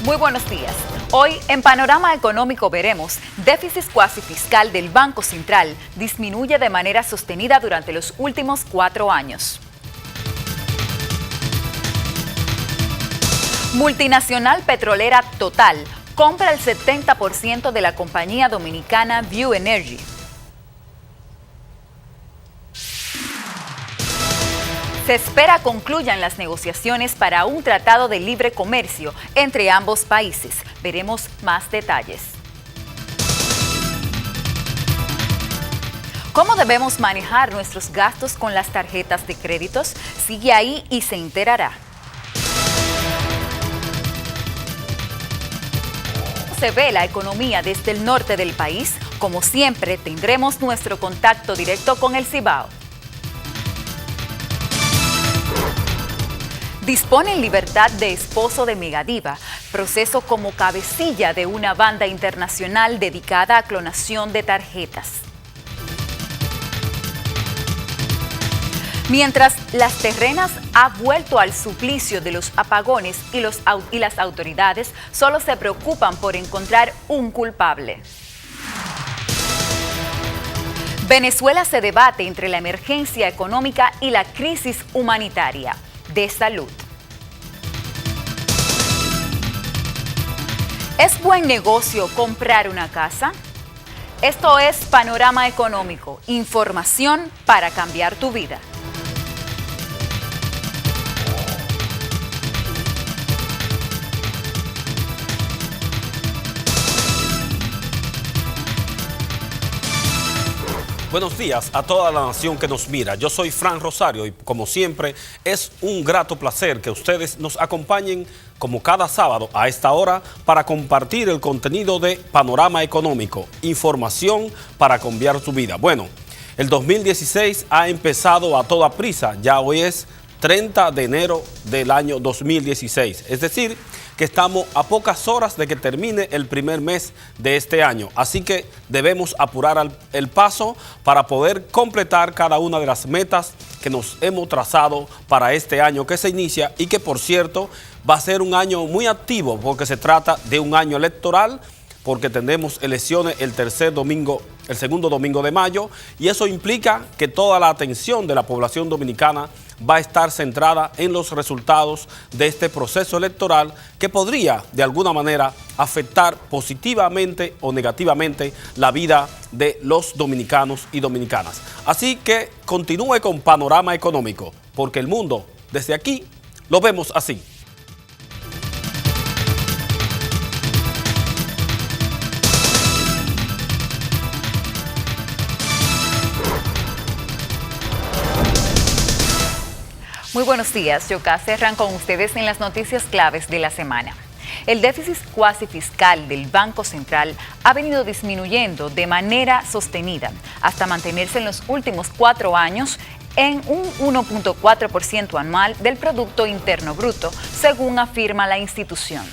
Muy buenos días. Hoy en Panorama Económico veremos: déficit cuasi fiscal del Banco Central disminuye de manera sostenida durante los últimos 4 años. Multinacional petrolera Total compra el 70% de la compañía dominicana View Energy. Se espera concluyan las negociaciones para un tratado de libre comercio entre ambos países. Veremos más detalles. ¿Cómo debemos manejar nuestros gastos con las tarjetas de créditos? Sigue ahí y se enterará. ¿Cómo se ve la economía desde el norte del país? Como siempre, tendremos nuestro contacto directo con el Cibao. Dispone en libertad de esposo de megadiva, proceso como cabecilla de una banda internacional dedicada a clonación de tarjetas. Mientras Las Terrenas ha vuelto al suplicio de los apagones y las autoridades solo se preocupan por encontrar un culpable. Venezuela se debate entre la emergencia económica y la crisis humanitaria. De salud. ¿Es buen negocio comprar una casa? Esto es Panorama Económico, información para cambiar tu vida. Buenos días a toda la nación que nos mira. Yo soy Fran Rosario y como siempre es un grato placer que ustedes nos acompañen como cada sábado a esta hora para compartir el contenido de Panorama Económico, información para cambiar tu vida. Bueno, el 2016 ha empezado a toda prisa, ya hoy es 30 de enero del año 2016, es decir, que estamos a pocas horas de que termine el primer mes de este año. Así que debemos apurar el paso para poder completar cada una de las metas que nos hemos trazado para este año que se inicia y que, por cierto, va a ser un año muy activo porque se trata de un año electoral, porque tendremos elecciones el segundo domingo de mayo, y eso implica que toda la atención de la población dominicana va a estar centrada en los resultados de este proceso electoral que podría de alguna manera afectar positivamente o negativamente la vida de los dominicanos y dominicanas. Así que continúe con Panorama Económico, porque el mundo desde aquí lo vemos así. Muy buenos días, Yocasta Herrán con ustedes en las noticias claves de la semana. El déficit cuasi fiscal del Banco Central ha venido disminuyendo de manera sostenida hasta mantenerse en los últimos 4 años en un 1.4% anual del Producto Interno Bruto, según afirma la institución.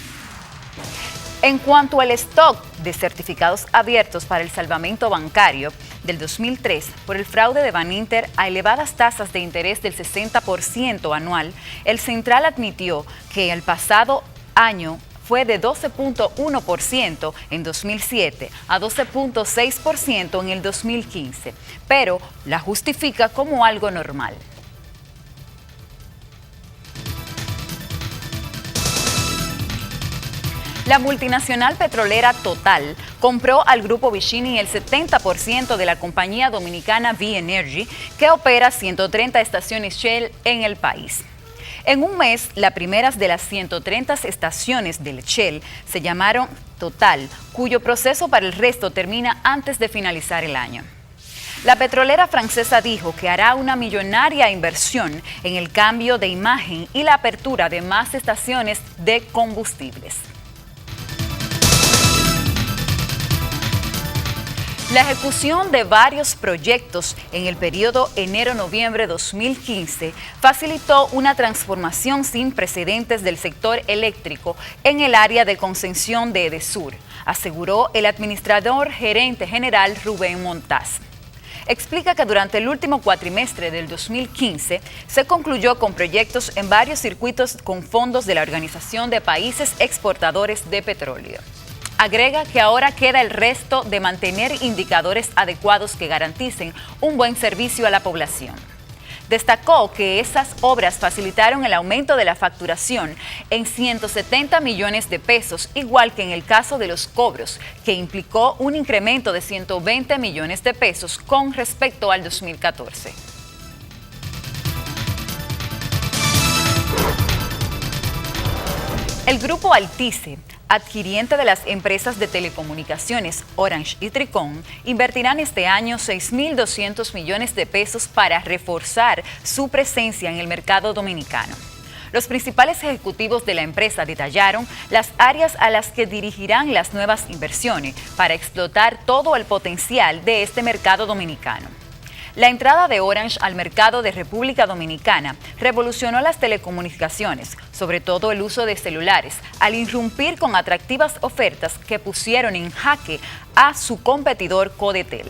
En cuanto al stock de certificados abiertos para el salvamento bancario del 2003 por el fraude de Baninter a elevadas tasas de interés del 60% anual, el Central admitió que el pasado año fue de 12.1% en 2007 a 12.6% en el 2015, pero la justifica como algo normal. La multinacional petrolera Total compró al grupo Vicini el 70% de la compañía dominicana View Energy, que opera 130 estaciones Shell en el país. En un mes, las primeras de las 130 estaciones del Shell se llamaron Total, cuyo proceso para el resto termina antes de finalizar el año. La petrolera francesa dijo que hará una millonaria inversión en el cambio de imagen y la apertura de más estaciones de combustibles. La ejecución de varios proyectos en el periodo enero-noviembre 2015 facilitó una transformación sin precedentes del sector eléctrico en el área de concesión de Edesur, aseguró el administrador gerente general Rubén Montaz. explica que durante el último cuatrimestre del 2015 se concluyó con proyectos en varios circuitos con fondos de la Organización de Países Exportadores de Petróleo. Agrega que ahora queda el resto de mantener indicadores adecuados que garanticen un buen servicio a la población. Destacó que esas obras facilitaron el aumento de la facturación en 170 millones de pesos, igual que en el caso de los cobros, que implicó un incremento de 120 millones de pesos con respecto al 2014. El grupo Altice, adquiriente de las empresas de telecomunicaciones Orange y Tricón, invertirán este año 6.200 millones de pesos para reforzar su presencia en el mercado dominicano. Los principales ejecutivos de la empresa detallaron las áreas a las que dirigirán las nuevas inversiones para explotar todo el potencial de este mercado dominicano. La entrada de Orange al mercado de República Dominicana revolucionó las telecomunicaciones, sobre todo el uso de celulares, al irrumpir con atractivas ofertas que pusieron en jaque a su competidor Codetel.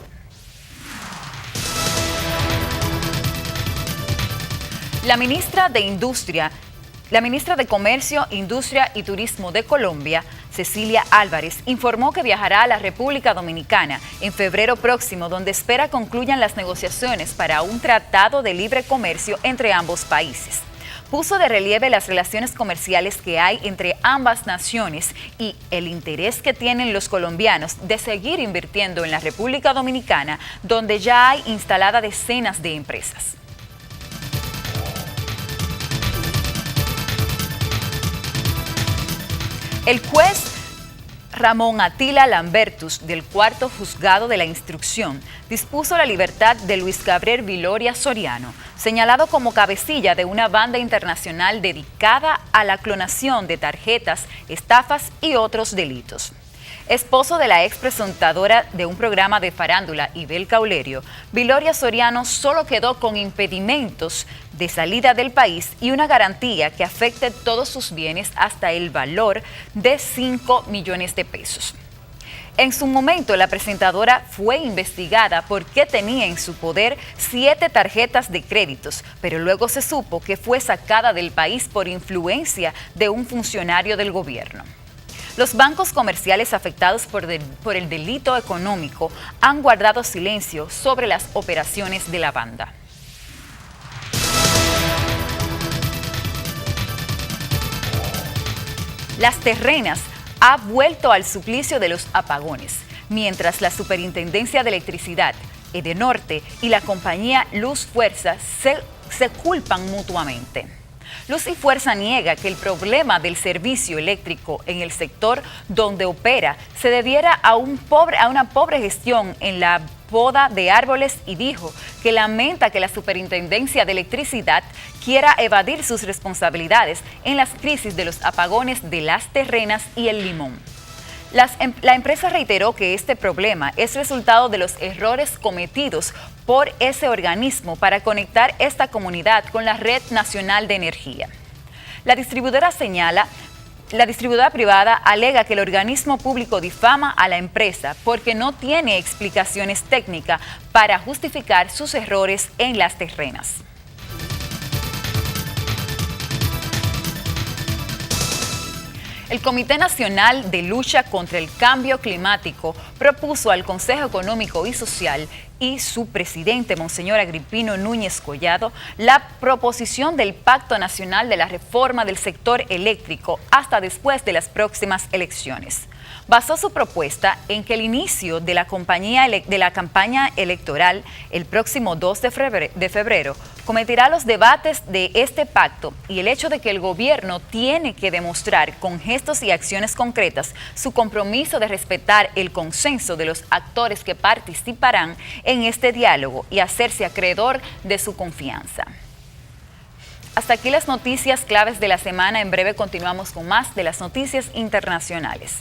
La ministra de Comercio, Industria y Turismo de Colombia, Cecilia Álvarez, informó que viajará a la República Dominicana en febrero próximo, donde espera concluyan las negociaciones para un tratado de libre comercio entre ambos países. Puso de relieve las relaciones comerciales que hay entre ambas naciones y el interés que tienen los colombianos de seguir invirtiendo en la República Dominicana, donde ya hay instaladas decenas de empresas. El juez Ramón Atila Lambertus, del Cuarto Juzgado de la Instrucción, dispuso la libertad de Luis Gabriel Viloria Soriano, señalado como cabecilla de una banda internacional dedicada a la clonación de tarjetas, estafas y otros delitos. Esposo de la ex presentadora de un programa de farándula, Ibel Caulerio, Viloria Soriano solo quedó con impedimentos de salida del país y una garantía que afecte todos sus bienes hasta el valor de 5 millones de pesos. En su momento, la presentadora fue investigada porque tenía en su poder 7 tarjetas de créditos, pero luego se supo que fue sacada del país por influencia de un funcionario del gobierno. Los bancos comerciales afectados por el delito económico han guardado silencio sobre las operaciones de la banda. Las Terrenas ha vuelto al suplicio de los apagones, mientras la Superintendencia de Electricidad, Edenorte y la compañía Luz Fuerza se culpan mutuamente. Luz y Fuerza niega que el problema del servicio eléctrico en el sector donde opera se debiera a una pobre gestión en la poda de árboles y dijo que lamenta que la Superintendencia de Electricidad quiera evadir sus responsabilidades en las crisis de los apagones de Las Terrenas y El Limón. La empresa reiteró que este problema es resultado de los errores cometidos por ese organismo para conectar esta comunidad con la Red Nacional de Energía. La distribuidora privada alega que el organismo público difama a la empresa porque no tiene explicaciones técnicas para justificar sus errores en Las Terrenas. El Comité Nacional de Lucha contra el Cambio Climático propuso al Consejo Económico y Social y su presidente, Monseñor Agripino Núñez Collado, la proposición del Pacto Nacional de la Reforma del Sector Eléctrico hasta después de las próximas elecciones. Basó su propuesta en que el inicio de la campaña electoral el próximo 2 de febrero cometerá los debates de este pacto y el hecho de que el gobierno tiene que demostrar con gestos y acciones concretas su compromiso de respetar el consenso de los actores que participarán en este diálogo y hacerse acreedor de su confianza. Hasta aquí las noticias claves de la semana. En breve continuamos con más de las noticias internacionales.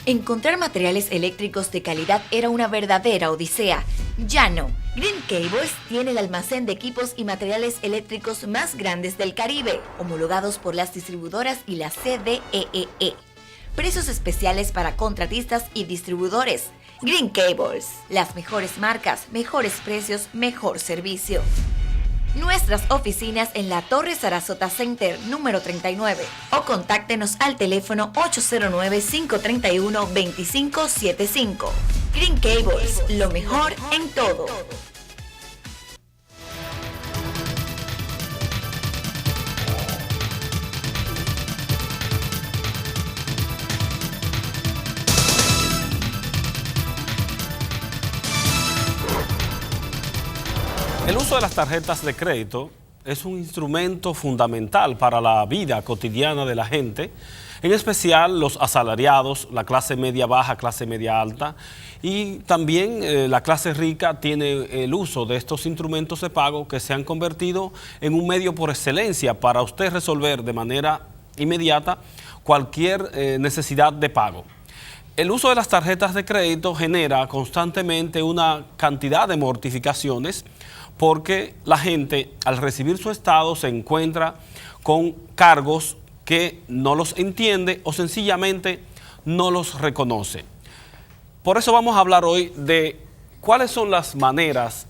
Encontrar materiales eléctricos de calidad era una verdadera odisea. Ya no. Green Cables tiene el almacén de equipos y materiales eléctricos más grandes del Caribe, homologados por las distribuidoras y la CDEE. Precios especiales para contratistas y distribuidores. Green Cables, las mejores marcas, mejores precios, mejor servicio. Nuestras oficinas en la Torre Sarasota Center número 39 o contáctenos al teléfono 809-531-2575. Green Cables, lo mejor en todo. El uso de las tarjetas de crédito es un instrumento fundamental para la vida cotidiana de la gente, en especial los asalariados, la clase media baja, clase media alta, y también la clase rica tiene el uso de estos instrumentos de pago que se han convertido en un medio por excelencia para usted resolver de manera inmediata cualquier necesidad de pago. El uso de las tarjetas de crédito genera constantemente una cantidad de mortificaciones porque la gente al recibir su estado se encuentra con cargos que no los entiende o sencillamente no los reconoce. Por eso vamos a hablar hoy de cuáles son las maneras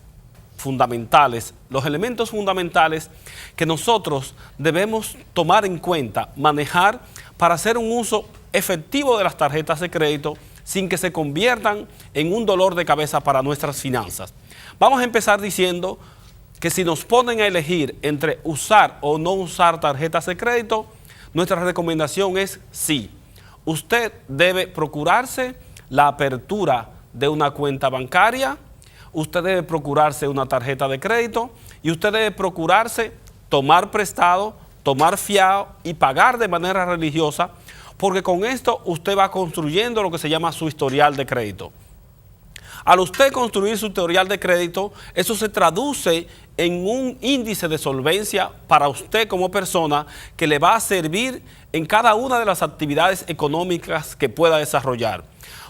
fundamentales, los elementos fundamentales que nosotros debemos tomar en cuenta, manejar para hacer un uso efectivo de las tarjetas de crédito sin que se conviertan en un dolor de cabeza para nuestras finanzas. Vamos a empezar diciendo que si nos ponen a elegir entre usar o no usar tarjetas de crédito, nuestra recomendación es sí. Usted debe procurarse la apertura de una cuenta bancaria, usted debe procurarse una tarjeta de crédito y usted debe procurarse tomar prestado, tomar fiado y pagar de manera religiosa, porque con esto usted va construyendo lo que se llama su historial de crédito. Al usted construir su historial de crédito, eso se traduce en un índice de solvencia para usted como persona que le va a servir en cada una de las actividades económicas que pueda desarrollar.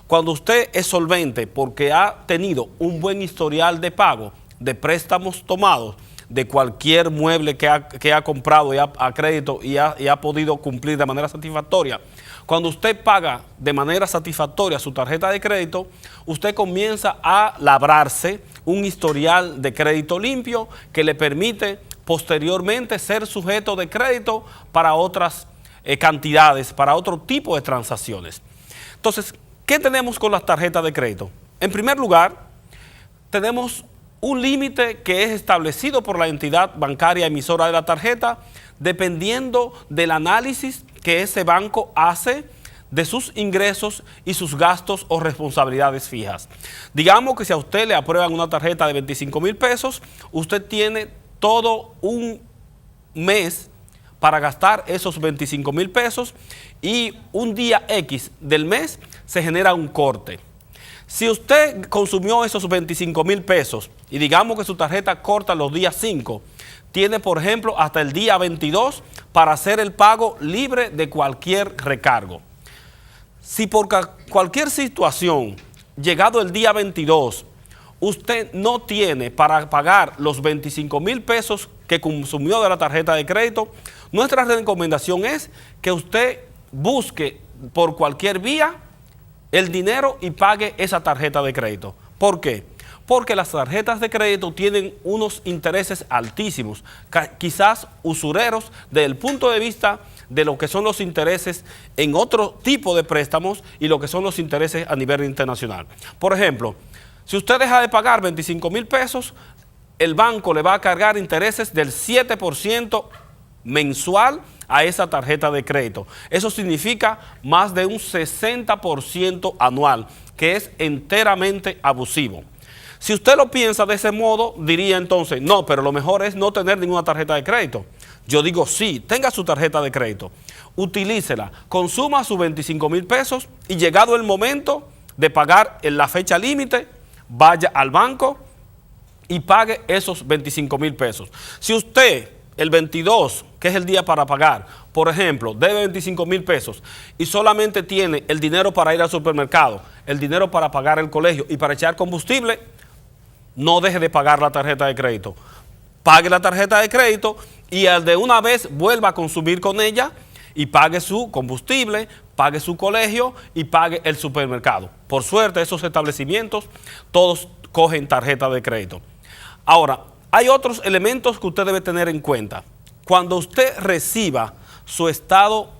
Cuando usted es solvente porque ha tenido un buen historial de pago, de préstamos tomados, de cualquier mueble que ha comprado a crédito y ha podido cumplir de manera satisfactoria. Cuando usted paga de manera satisfactoria su tarjeta de crédito, usted comienza a labrarse un historial de crédito limpio que le permite posteriormente ser sujeto de crédito para otras cantidades, para otro tipo de transacciones. Entonces, ¿qué tenemos con las tarjetas de crédito? En primer lugar, tenemos un límite que es establecido por la entidad bancaria emisora de la tarjeta, dependiendo del análisis que ese banco hace de sus ingresos y sus gastos o responsabilidades fijas. Digamos que si a usted le aprueban una tarjeta de 25,000 pesos, usted tiene todo un mes para gastar esos 25,000 pesos y un día X del mes se genera un corte. Si usted consumió esos 25,000 pesos y digamos que su tarjeta corta los días 5, tiene por ejemplo hasta el día 22 para hacer el pago libre de cualquier recargo. Si por cualquier situación, llegado el día 22, usted no tiene para pagar los 25,000 pesos que consumió de la tarjeta de crédito, nuestra recomendación es que usted busque por cualquier vía el dinero y pague esa tarjeta de crédito. ¿Por qué? Porque las tarjetas de crédito tienen unos intereses altísimos, quizás usureros desde el punto de vista de lo que son los intereses en otro tipo de préstamos y lo que son los intereses a nivel internacional. Por ejemplo, si usted deja de pagar 25,000 pesos, el banco le va a cargar intereses del 7% mensual a esa tarjeta de crédito. Eso significa más de un 60% anual, que es enteramente abusivo. Si usted lo piensa de ese modo, diría entonces, no, pero lo mejor es no tener ninguna tarjeta de crédito. Yo digo, sí, tenga su tarjeta de crédito, utilícela, consuma sus 25,000 pesos y llegado el momento de pagar en la fecha límite, vaya al banco y pague esos 25,000 pesos. Si usted el 22, que es el día para pagar, por ejemplo, debe 25,000 pesos y solamente tiene el dinero para ir al supermercado, el dinero para pagar el colegio y para echar combustible, no deje de pagar la tarjeta de crédito. Pague la tarjeta de crédito y de una vez vuelva a consumir con ella y pague su combustible, pague su colegio y pague el supermercado. Por suerte, esos establecimientos todos cogen tarjeta de crédito. Ahora, hay otros elementos que usted debe tener en cuenta. Cuando usted reciba su estado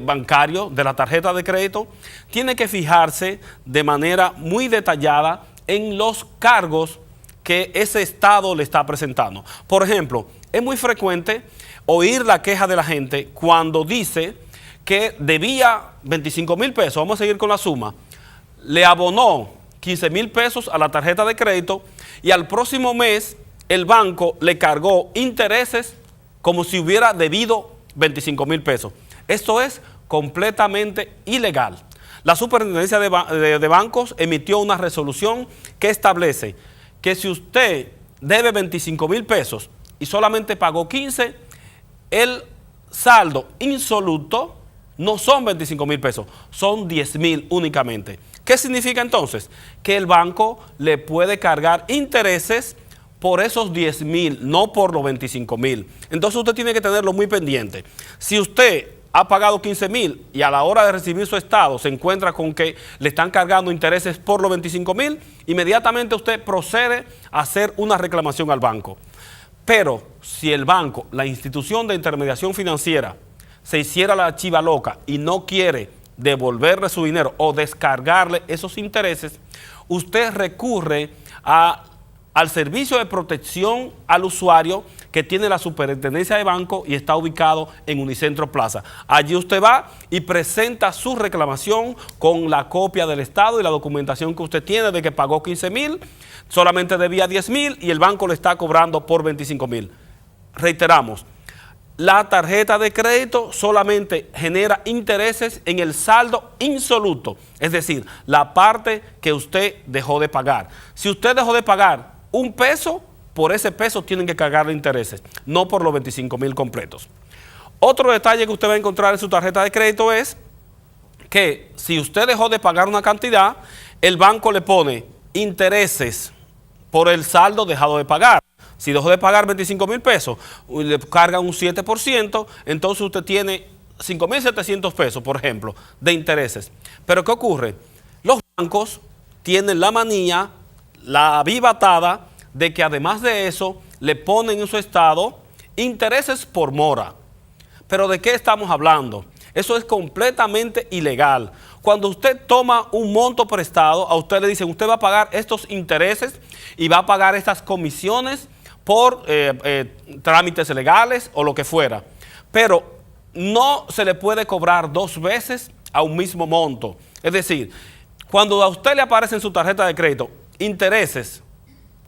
bancario de la tarjeta de crédito, tiene que fijarse de manera muy detallada en los cargos que ese estado le está presentando. Por ejemplo, es muy frecuente oír la queja de la gente cuando dice que debía 25,000 pesos, vamos a seguir con la suma, le abonó 15,000 pesos a la tarjeta de crédito y al próximo mes el banco le cargó intereses como si hubiera debido 25,000 pesos. Esto es completamente ilegal. La Superintendencia de Bancos emitió una resolución que establece que si usted debe 25,000 pesos y solamente pagó 15, el saldo insoluto no son 25,000 pesos, son 10,000 únicamente. ¿Qué significa entonces? Que el banco le puede cargar intereses por esos 10,000, no por los 25,000. Entonces usted tiene que tenerlo muy pendiente. Si usted ha pagado 15,000 y a la hora de recibir su estado se encuentra con que le están cargando intereses por los 25,000, inmediatamente usted procede a hacer una reclamación al banco. Pero si el banco, la institución de intermediación financiera, se hiciera la chiva loca y no quiere devolverle su dinero o descargarle esos intereses, usted recurre al servicio de protección al usuario que tiene la Superintendencia de Banco y está ubicado en Unicentro Plaza. Allí usted va y presenta su reclamación con la copia del estado y la documentación que usted tiene de que pagó 15,000, solamente debía 10,000 y el banco le está cobrando por 25,000. Reiteramos, la tarjeta de crédito solamente genera intereses en el saldo insoluto, es decir, la parte que usted dejó de pagar. Si usted dejó de pagar un peso, por ese peso tienen que cargarle intereses, no por los 25,000 completos. Otro detalle que usted va a encontrar en su tarjeta de crédito es que si usted dejó de pagar una cantidad, el banco le pone intereses por el saldo dejado de pagar. Si dejó de pagar 25,000 pesos, le cargan un 7%, entonces usted tiene 5,700 pesos, por ejemplo, de intereses. Pero ¿qué ocurre? Los bancos tienen la manía, la avivatada, de que además de eso, le ponen en su estado intereses por mora. ¿Pero de qué estamos hablando? Eso es completamente ilegal. Cuando usted toma un monto prestado, a usted le dicen, usted va a pagar estos intereses y va a pagar estas comisiones por trámites legales o lo que fuera. Pero no se le puede cobrar dos veces a un mismo monto. Es decir, cuando a usted le aparece en su tarjeta de crédito intereses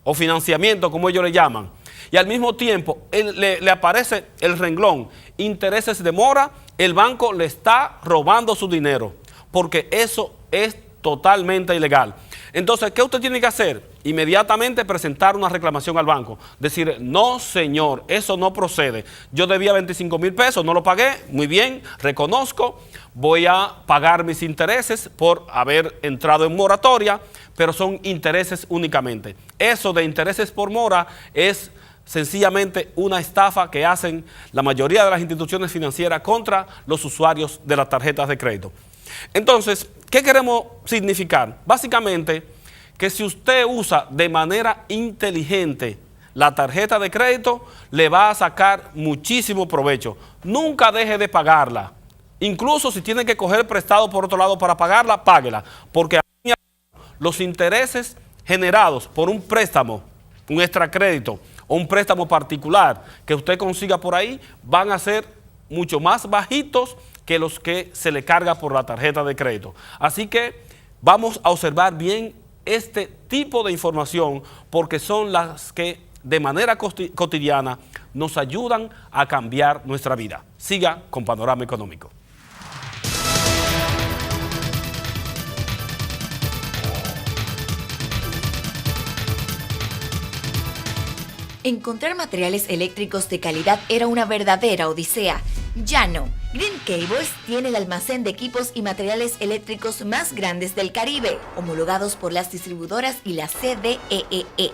o financiamiento, como ellos le llaman, y al mismo tiempo le aparece el renglón intereses de mora, el banco le está robando su dinero, porque eso es totalmente ilegal. Entonces, ¿qué usted tiene que hacer? Inmediatamente presentar una reclamación al banco. Decir, no señor, eso no procede. Yo debía 25,000 pesos, no lo pagué, muy bien, reconozco, voy a pagar mis intereses por haber entrado en moratoria, pero son intereses únicamente. Eso de intereses por mora es sencillamente una estafa que hacen la mayoría de las instituciones financieras contra los usuarios de las tarjetas de crédito. Entonces, ¿qué queremos significar? Básicamente, que si usted usa de manera inteligente la tarjeta de crédito, le va a sacar muchísimo provecho. Nunca deje de pagarla. Incluso si tiene que coger prestado por otro lado para pagarla, páguela. Porque los intereses generados por un préstamo, un extracrédito o un préstamo particular que usted consiga por ahí, van a ser mucho más bajitos que los que se le carga por la tarjeta de crédito. Así que vamos a observar bien este tipo de información porque son las que de manera cotidiana nos ayudan a cambiar nuestra vida. Siga con Panorama Económico. Encontrar materiales eléctricos de calidad era una verdadera odisea. Ya no. Green Cables tiene el almacén de equipos y materiales eléctricos más grandes del Caribe, homologados por las distribuidoras y la CDEE.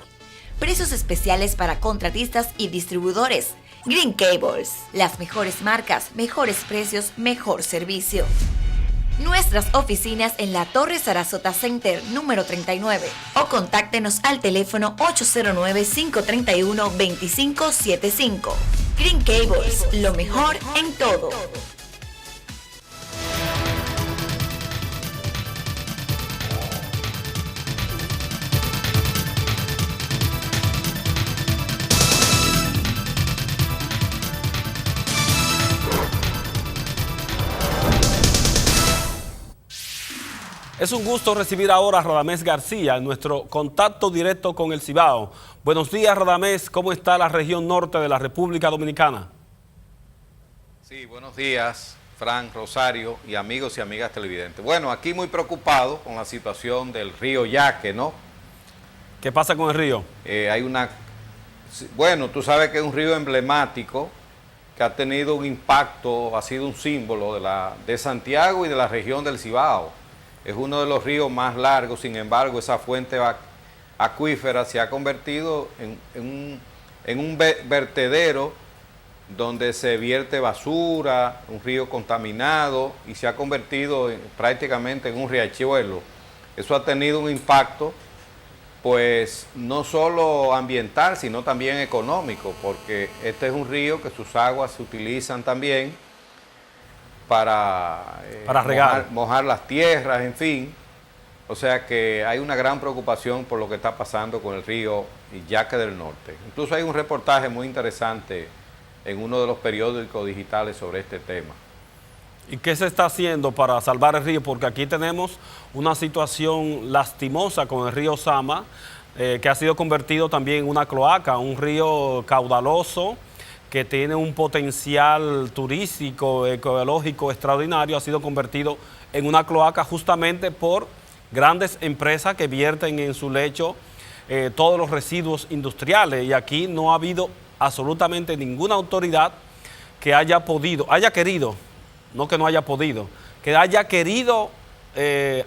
Precios especiales para contratistas y distribuidores. Green Cables. Las mejores marcas, mejores precios, mejor servicio. Nuestras oficinas en la Torre Sarasota Center, número 39. O contáctenos al teléfono 809-531-2575. Green Cables, lo mejor en todo. Es un gusto recibir ahora a Radamés García, en nuestro contacto directo con el Cibao. Buenos días, Radamés. ¿Cómo está la región norte de la República Dominicana? Sí, buenos días, Frank, Rosario y amigos y amigas televidentes. Bueno, aquí muy preocupado con la situación del río Yaque, ¿no? ¿Qué pasa con el río? Bueno, tú sabes que es un río emblemático que ha tenido un impacto, ha sido un símbolo de Santiago y de la región del Cibao. Es uno de los ríos más largos, sin embargo, esa fuente acuífera se ha convertido en un vertedero donde se vierte basura, un río contaminado, y se ha convertido prácticamente en un riachuelo. Eso ha tenido un impacto, pues, no solo ambiental, sino también económico, porque este es un río que sus aguas se utilizan también para regar, mojar las tierras, en fin. O sea que hay una gran preocupación por lo que está pasando con el río Yaque del Norte. Incluso hay un reportaje muy interesante en uno de los periódicos digitales sobre este tema. ¿Y qué se está haciendo para salvar el río? Porque aquí tenemos una situación lastimosa con el río Sama, que ha sido convertido también en una cloaca, un río caudaloso, que tiene un potencial turístico, ecológico extraordinario, ha sido convertido en una cloaca justamente por grandes empresas que vierten en su lecho todos los residuos industriales. Y aquí no ha habido absolutamente ninguna autoridad que haya querido, no que no haya podido, que haya querido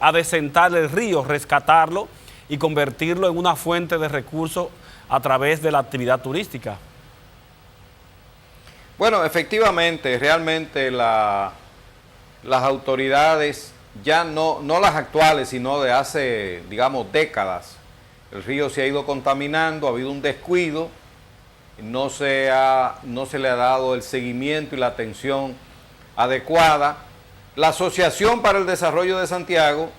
adecentar el río, rescatarlo y convertirlo en una fuente de recursos a través de la actividad turística. Bueno, efectivamente, realmente las autoridades, ya no las actuales, sino de hace, digamos, décadas, el río se ha ido contaminando, ha habido un descuido, no se le ha dado el seguimiento y la atención adecuada. La Asociación para el Desarrollo de Santiago,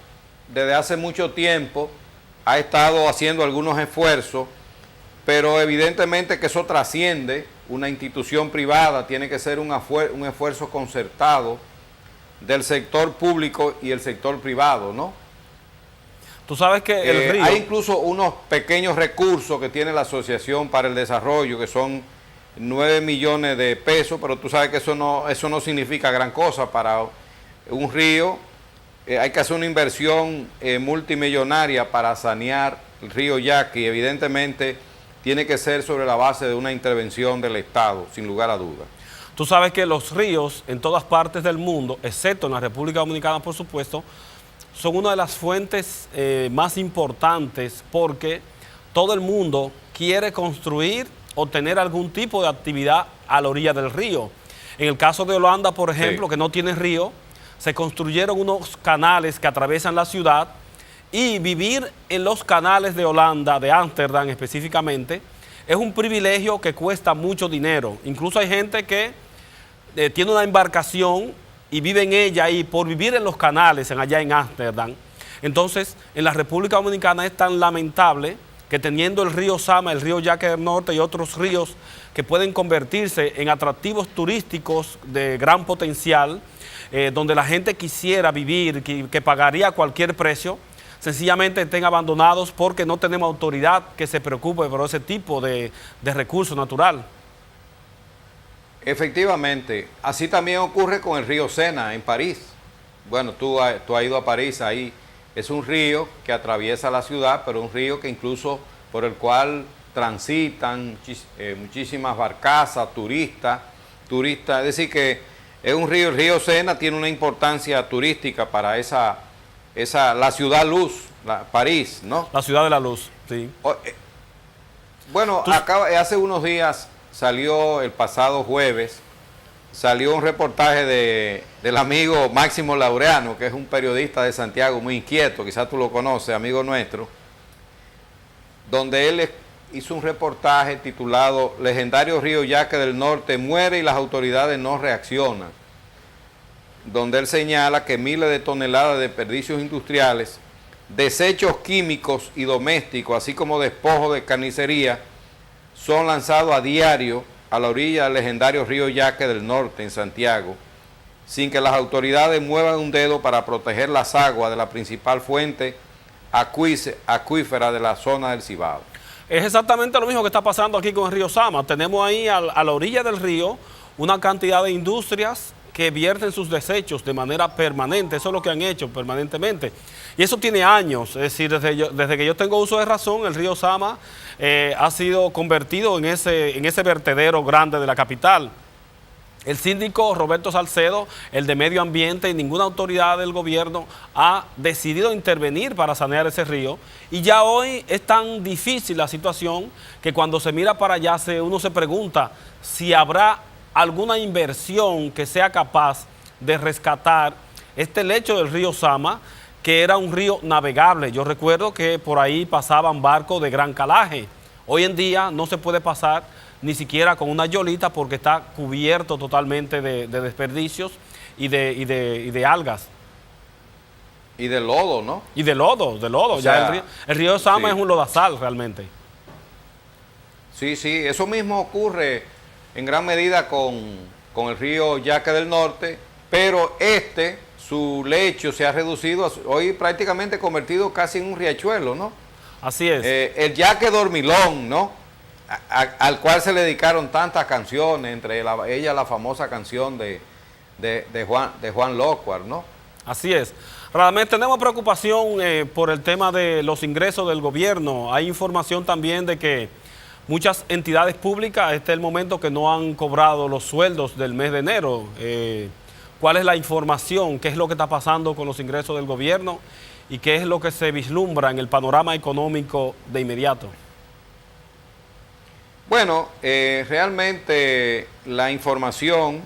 desde hace mucho tiempo, ha estado haciendo algunos esfuerzos, pero evidentemente que eso trasciende una institución privada, tiene que ser un esfuerzo concertado del sector público y el sector privado, ¿no? Tú sabes que el río... Hay incluso unos pequeños recursos que tiene la Asociación para el Desarrollo, que son 9 millones de pesos, pero tú sabes que eso no significa gran cosa para un río. Hay que hacer una inversión multimillonaria para sanear el río Yaque, y evidentemente tiene que ser sobre la base de una intervención del Estado, sin lugar a dudas. Tú sabes que los ríos en todas partes del mundo, excepto en la República Dominicana, por supuesto, son una de las fuentes más importantes, porque todo el mundo quiere construir o tener algún tipo de actividad a la orilla del río. En el caso de Holanda, por ejemplo, que no tiene río, se construyeron unos canales que atraviesan la ciudad, y vivir en los canales de Holanda, de Ámsterdam específicamente, es un privilegio que cuesta mucho dinero. Incluso hay gente que tiene una embarcación y vive en ella, y por vivir en los canales allá en Ámsterdam. Entonces, en la República Dominicana es tan lamentable que, teniendo el río Sama, el río Yaque del Norte y otros ríos que pueden convertirse en atractivos turísticos de gran potencial, donde la gente quisiera vivir, que pagaría cualquier precio, sencillamente estén abandonados porque no tenemos autoridad que se preocupe por ese tipo de recurso natural. Efectivamente, así también ocurre con el río Sena en París. Bueno, tú has ido a París, ahí es un río que atraviesa la ciudad, pero un río que incluso por el cual transitan muchísimas barcazas, turistas, es decir que es un río, el río Sena tiene una importancia turística para la ciudad luz, París, ¿no? La ciudad de la luz, sí. Bueno, hace unos días salió, el pasado jueves, salió un reportaje del amigo Máximo Laureano, que es un periodista de Santiago muy inquieto, quizás tú lo conoces, amigo nuestro, donde él hizo un reportaje titulado "Legendario río Yaque del Norte muere y las autoridades no reaccionan", donde él señala que miles de toneladas de desperdicios industriales, desechos químicos y domésticos, así como despojos de carnicería, son lanzados a diario a la orilla del legendario río Yaque del Norte, en Santiago, sin que las autoridades muevan un dedo para proteger las aguas de la principal fuente acuífera de la zona del Cibao. Es exactamente lo mismo que está pasando aquí con el río Sama. Tenemos ahí a la orilla del río una cantidad de industrias que vierten sus desechos de manera permanente. Eso es lo que han hecho permanentemente. Y eso tiene años, es decir, desde que yo tengo uso de razón, el río Sama ha sido convertido en ese vertedero grande de la capital. El síndico Roberto Salcedo, el de Medio Ambiente y ninguna autoridad del gobierno ha decidido intervenir para sanear ese río. Y ya hoy es tan difícil la situación que cuando se mira para allá uno se pregunta si habrá alguna inversión que sea capaz de rescatar este lecho del río Sama, que era un río navegable. Yo recuerdo que por ahí pasaban barcos de gran calaje. Hoy en día no se puede pasar ni siquiera con una yolita porque está cubierto totalmente de desperdicios y de algas. Y de lodo, ¿no? Y de lodo. O sea, ya el río Sama sí, es un lodazal realmente. Sí, eso mismo ocurre en gran medida con el río Yaque del Norte, pero su lecho se ha reducido, hoy prácticamente convertido casi en un riachuelo, ¿no? Así es. El Yaque Dormilón, ¿no? Al cual se le dedicaron tantas canciones, entre ellas la famosa canción de Juan Locuar, ¿no? Así es. Realmente tenemos preocupación por el tema de los ingresos del gobierno. Hay información también de que muchas entidades públicas, este es el momento que no han cobrado los sueldos del mes de enero. ¿Cuál es la información? ¿Qué es lo que está pasando con los ingresos del gobierno? ¿Y qué es lo que se vislumbra en el panorama económico de inmediato? Bueno, realmente la información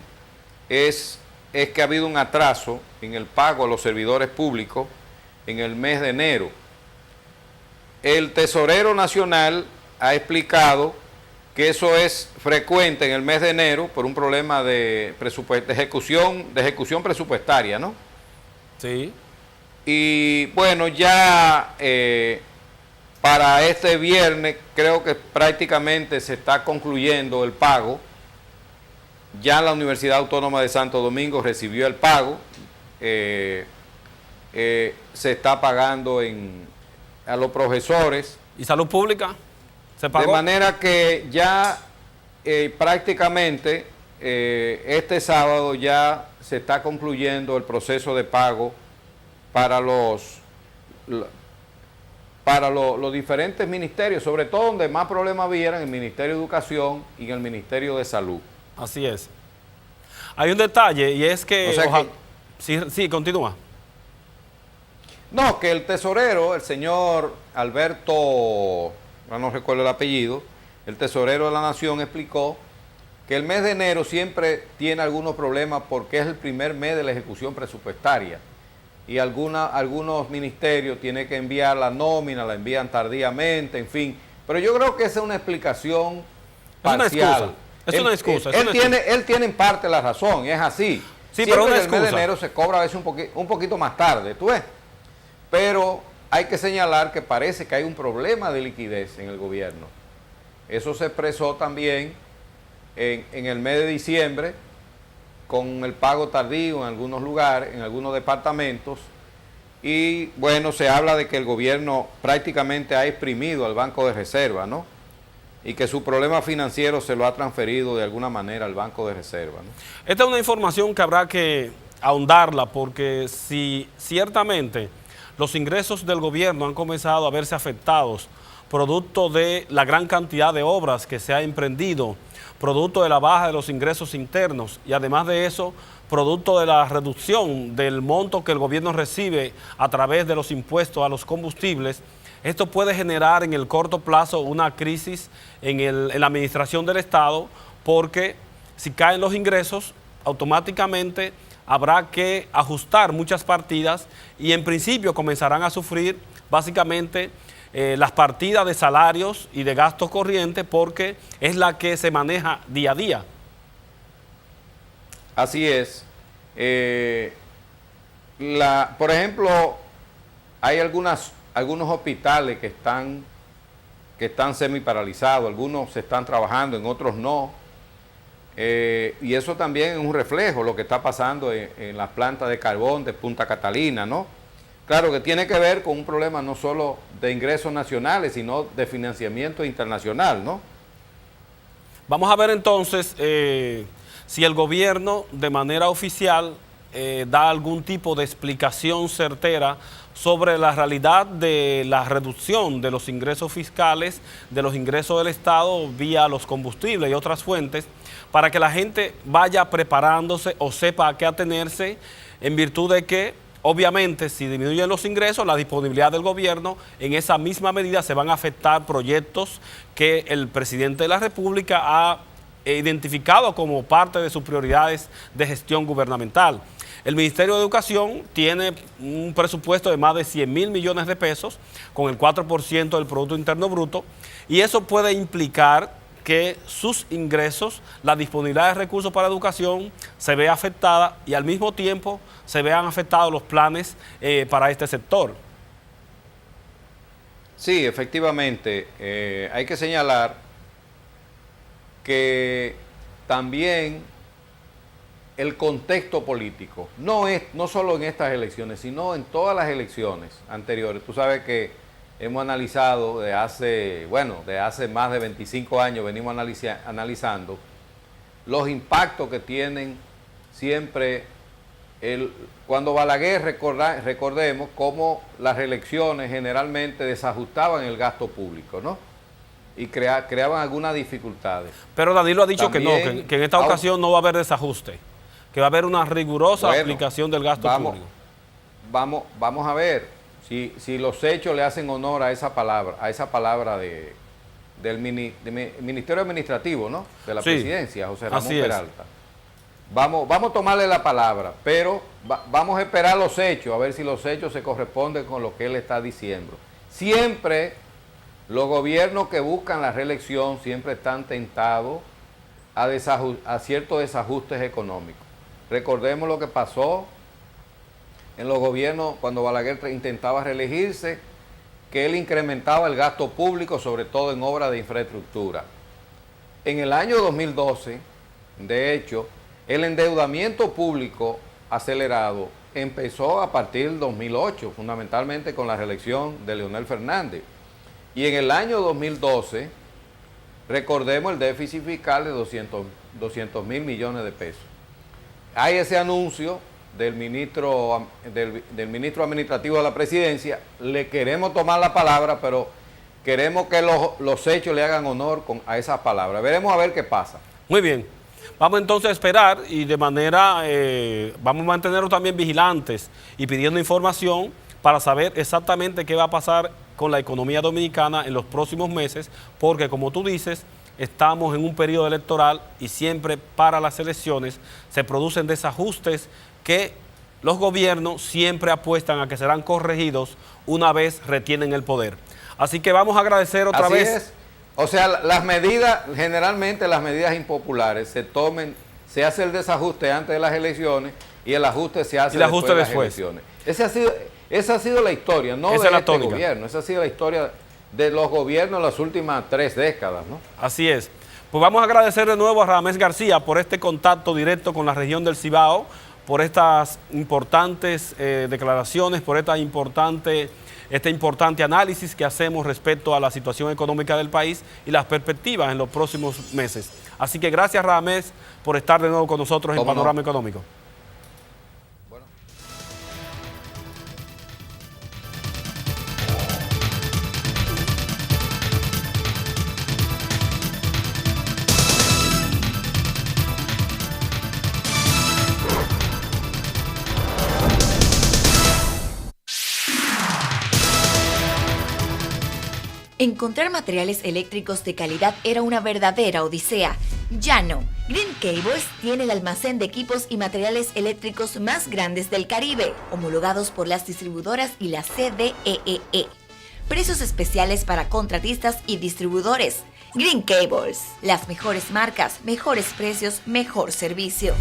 es que ha habido un atraso en el pago a los servidores públicos en el mes de enero. El tesorero nacional ha explicado que eso es frecuente en el mes de enero por un problema de ejecución presupuestaria, ¿no? Sí. Y bueno, ya para este viernes creo que prácticamente se está concluyendo el pago. Ya la Universidad Autónoma de Santo Domingo recibió el pago. Se está pagando a los profesores. ¿Y salud pública? ¿Se pagó? De manera que ya prácticamente este sábado ya se está concluyendo el proceso de pago para los diferentes ministerios, sobre todo donde más problemas había en el Ministerio de Educación y en el Ministerio de Salud. Así es. Hay un detalle y es que... O sea sí, continúa. No, que el tesorero, el señor Alberto, no recuerdo el apellido, el tesorero de la Nación explicó que el mes de enero siempre tiene algunos problemas porque es el primer mes de la ejecución presupuestaria y algunos ministerios tienen que enviar la nómina, la envían tardíamente, en fin. Pero yo creo que esa es una explicación parcial. Es una excusa. Él tiene en parte la razón, es así. Sí, siempre pero una el mes de excusa. enero se cobra a veces un poquito más tarde, ¿tú ves? Pero hay que señalar que parece que hay un problema de liquidez en el gobierno. Eso se expresó también en el mes de diciembre con el pago tardío en algunos lugares, en algunos departamentos. Y bueno, se habla de que el gobierno prácticamente ha exprimido al Banco de Reserva, ¿no? Y que su problema financiero se lo ha transferido de alguna manera al Banco de Reserva, ¿no? Esta es una información que habrá que ahondarla porque si ciertamente los ingresos del gobierno han comenzado a verse afectados producto de la gran cantidad de obras que se ha emprendido, producto de la baja de los ingresos internos y además de eso, producto de la reducción del monto que el gobierno recibe a través de los impuestos a los combustibles, esto puede generar en el corto plazo una crisis en la administración del Estado, porque si caen los ingresos, automáticamente habrá que ajustar muchas partidas y en principio comenzarán a sufrir básicamente las partidas de salarios y de gastos corrientes, porque es la que se maneja día a día. Así es. Por ejemplo, hay algunos hospitales que están semi-paralizados, algunos se están trabajando, en otros no. Y eso también es un reflejo de lo que está pasando en las plantas de carbón de Punta Catalina, ¿no? Claro que tiene que ver con un problema no solo de ingresos nacionales, sino de financiamiento internacional, ¿no? Vamos a ver entonces si el gobierno de manera oficial da algún tipo de explicación certera sobre la realidad de la reducción de los ingresos fiscales, de los ingresos del Estado vía los combustibles y otras fuentes, para que la gente vaya preparándose o sepa a qué atenerse, en virtud de que, obviamente, si disminuyen los ingresos, la disponibilidad del gobierno, en esa misma medida se van a afectar proyectos que el presidente de la República ha identificado como parte de sus prioridades de gestión gubernamental. El Ministerio de Educación tiene un presupuesto de más de 100.000 millones de pesos, con el 4% del Producto Interno Bruto, y eso puede implicar que sus ingresos, la disponibilidad de recursos para educación, se vea afectada y al mismo tiempo se vean afectados los planes para este sector. Sí, efectivamente. Hay que señalar que también el contexto político, no solo en estas elecciones, sino en todas las elecciones anteriores. Tú sabes que hemos analizado de hace más de 25 años, venimos analizando los impactos que tienen siempre, cuando Balaguer, recordemos cómo las reelecciones generalmente desajustaban el gasto público, ¿no? Y creaban algunas dificultades. Pero Danilo ha dicho También, que en esta ocasión no va a haber desajuste, que va a haber una rigurosa aplicación del gasto público. Vamos a ver si los hechos le hacen honor a esa palabra del Ministerio Administrativo, ¿no? De la Presidencia, José Ramón Peralta. Vamos a tomarle la palabra, pero vamos a esperar los hechos, a ver si los hechos se corresponden con lo que él está diciendo. Siempre los gobiernos que buscan la reelección siempre están tentados a ciertos desajustes económicos. Recordemos lo que pasó en los gobiernos cuando Balaguer intentaba reelegirse, que él incrementaba el gasto público, sobre todo en obras de infraestructura. En el año 2012, de hecho, el endeudamiento público acelerado empezó a partir del 2008, fundamentalmente con la reelección de Leonel Fernández. Y en el año 2012, recordemos el déficit fiscal de 200.000 millones de pesos. Hay ese anuncio del ministro administrativo de la Presidencia. Le queremos tomar la palabra, pero queremos que los hechos le hagan honor a esas palabras. Veremos a ver qué pasa. Muy bien. Vamos entonces a esperar y de manera, vamos a mantenernos también vigilantes y pidiendo información para saber exactamente qué va a pasar con la economía dominicana en los próximos meses, porque como tú dices, estamos en un periodo electoral y siempre para las elecciones se producen desajustes que los gobiernos siempre apuestan a que serán corregidos una vez retienen el poder. Así que vamos a agradecer otra vez. Así es. O sea, las medidas, generalmente las medidas impopulares se hace el desajuste antes de las elecciones y el ajuste se hace después de las elecciones. Esa ha sido la historia, no de este gobierno, esa ha sido la historia de los gobiernos en las últimas 3 décadas, ¿no? Así es. Pues vamos a agradecer de nuevo a Radamés García por este contacto directo con la región del Cibao, por estas importantes declaraciones, por este importante análisis que hacemos respecto a la situación económica del país y las perspectivas en los próximos meses. Así que gracias, Radamés, por estar de nuevo con nosotros en Panorama Económico. Encontrar materiales eléctricos de calidad era una verdadera odisea. Ya no. Green Cables tiene el almacén de equipos y materiales eléctricos más grandes del Caribe, homologados por las distribuidoras y la CDEE. Precios especiales para contratistas y distribuidores. Green Cables. Las mejores marcas, mejores precios, mejor servicio.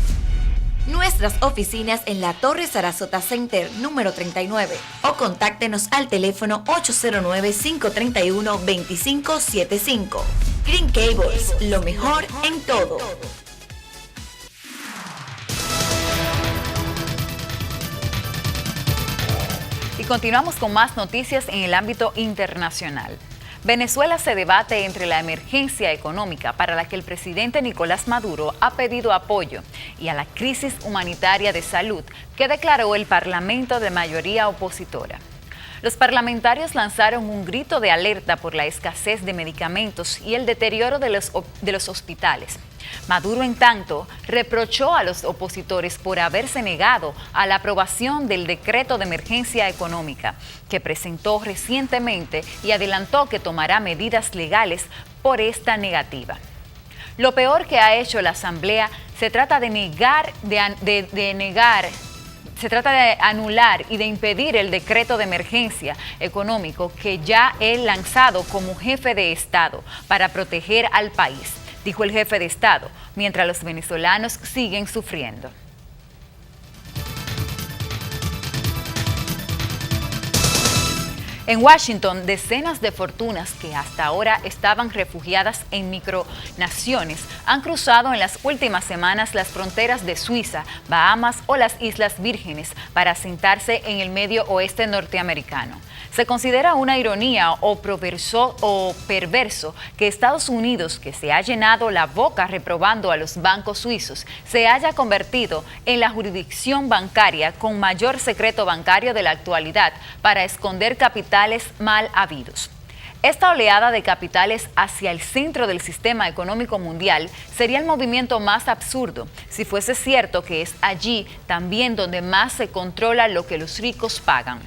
Nuestras oficinas en la Torre Sarasota Center, número 39. O contáctenos al teléfono 809-531-2575. Green Cables, lo mejor en todo. Y continuamos con más noticias en el ámbito internacional. Venezuela se debate entre la emergencia económica para la que el presidente Nicolás Maduro ha pedido apoyo y a la crisis humanitaria de salud que declaró el Parlamento de mayoría opositora. Los parlamentarios lanzaron un grito de alerta por la escasez de medicamentos y el deterioro de los hospitales. Maduro, en tanto, reprochó a los opositores por haberse negado a la aprobación del decreto de emergencia económica que presentó recientemente y adelantó que tomará medidas legales por esta negativa. Lo peor que ha hecho la Asamblea se trata de anular y de impedir el decreto de emergencia económico que ya he lanzado como jefe de Estado para proteger al país, dijo el jefe de Estado, mientras los venezolanos siguen sufriendo. En Washington, decenas de fortunas que hasta ahora estaban refugiadas en micronaciones han cruzado en las últimas semanas las fronteras de Suiza, Bahamas o las Islas Vírgenes para asentarse en el medio oeste norteamericano. Se considera una ironía o perverso que Estados Unidos, que se ha llenado la boca reprobando a los bancos suizos, se haya convertido en la jurisdicción bancaria con mayor secreto bancario de la actualidad para esconder capitales mal habidos. Esta oleada de capitales hacia el centro del sistema económico mundial sería el movimiento más absurdo si fuese cierto que es allí también donde más se controla lo que los ricos pagan.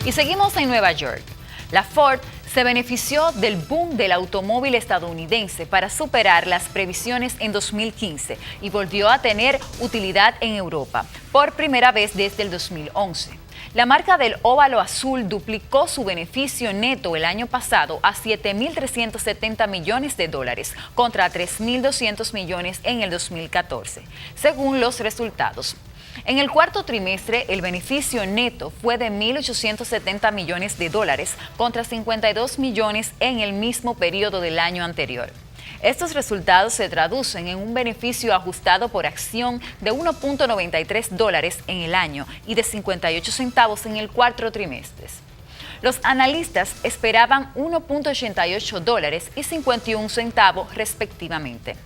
Y seguimos en Nueva York. La Ford se benefició del boom del automóvil estadounidense para superar las previsiones en 2015 y volvió a tener utilidad en Europa por primera vez desde el 2011. La marca del óvalo azul duplicó su beneficio neto el año pasado a $7.370 millones contra $3.200 millones en el 2014, según los resultados. En el cuarto trimestre, el beneficio neto fue de $1.870 millones contra 52 millones en el mismo periodo del año anterior. Estos resultados se traducen en un beneficio ajustado por acción de $1.93 en el año y de 58 centavos en el cuarto trimestre. Los analistas esperaban $1.88 y 51 centavos respectivamente.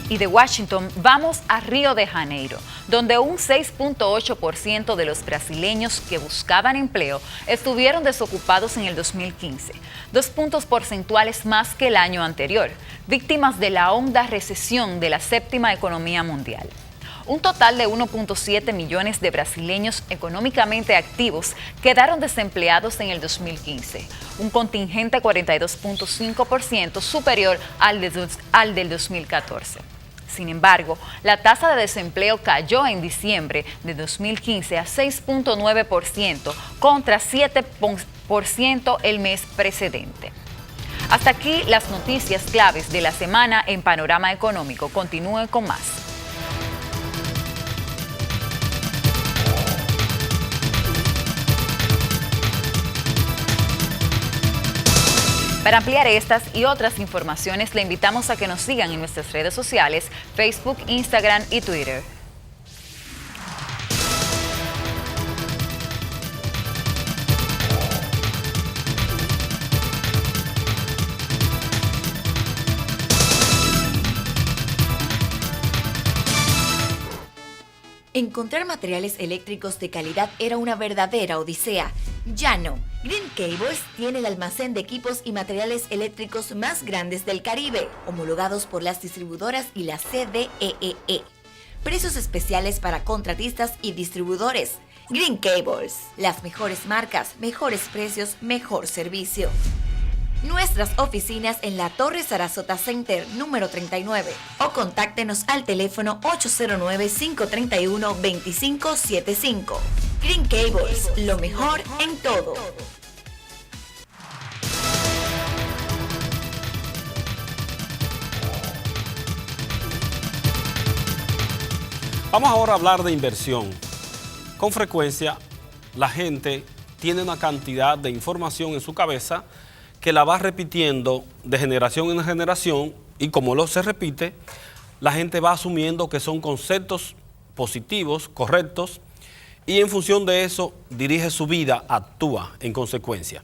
Y de Washington vamos a Río de Janeiro, donde un 6.8% de los brasileños que buscaban empleo estuvieron desocupados en el 2015, 2 puntos porcentuales más que el año anterior, víctimas de la honda recesión de la séptima economía mundial. Un total de 1.7 millones de brasileños económicamente activos quedaron desempleados en el 2015, un contingente 42.5% superior al del 2014. Sin embargo, la tasa de desempleo cayó en diciembre de 2015 a 6.9% contra 7% el mes precedente. Hasta aquí las noticias claves de la semana en Panorama Económico. Continúen con más. Para ampliar estas y otras informaciones, le invitamos a que nos sigan en nuestras redes sociales, Facebook, Instagram y Twitter. Encontrar materiales eléctricos de calidad era una verdadera odisea. Ya no. Green Cables tiene el almacén de equipos y materiales eléctricos más grandes del Caribe, homologados por las distribuidoras y la CDEE. Precios especiales para contratistas y distribuidores. Green Cables, las mejores marcas, mejores precios, mejor servicio. Nuestras oficinas en la Torre Sarasota Center, número 39, o contáctenos al teléfono 809-531-2575. Green Cables, lo mejor en todo. Vamos ahora a hablar de inversión. Con frecuencia, la gente tiene una cantidad de información en su cabeza que la va repitiendo de generación en generación y como se repite, la gente va asumiendo que son conceptos positivos, correctos, y en función de eso dirige su vida, actúa en consecuencia.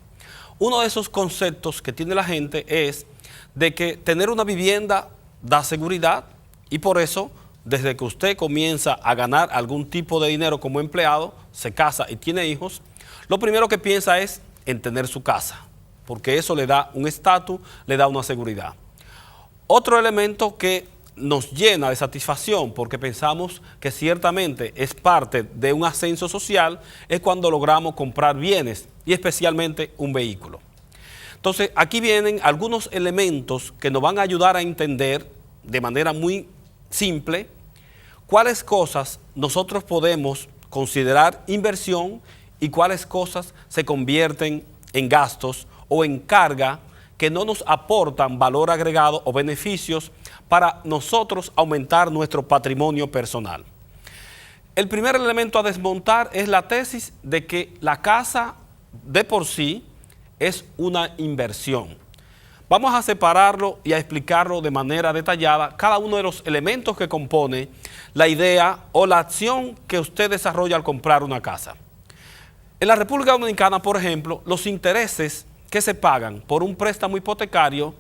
Uno de esos conceptos que tiene la gente es de que tener una vivienda da seguridad y por eso, desde que usted comienza a ganar algún tipo de dinero como empleado, se casa y tiene hijos, lo primero que piensa es en tener su casa, porque eso le da un estatus, le da una seguridad. Otro elemento que nos llena de satisfacción, porque pensamos que ciertamente es parte de un ascenso social, es cuando logramos comprar bienes y especialmente un vehículo. Entonces, aquí vienen algunos elementos que nos van a ayudar a entender de manera muy simple cuáles cosas nosotros podemos considerar inversión y cuáles cosas se convierten en gastos o en carga que no nos aportan valor agregado o beneficios para nosotros aumentar nuestro patrimonio personal. El primer elemento a desmontar es la tesis de que la casa de por sí es una inversión. Vamos a separarlo y a explicarlo de manera detallada cada uno de los elementos que compone la idea o la acción que usted desarrolla al comprar una casa. En la República Dominicana, por ejemplo, los intereses que se pagan por un préstamo hipotecario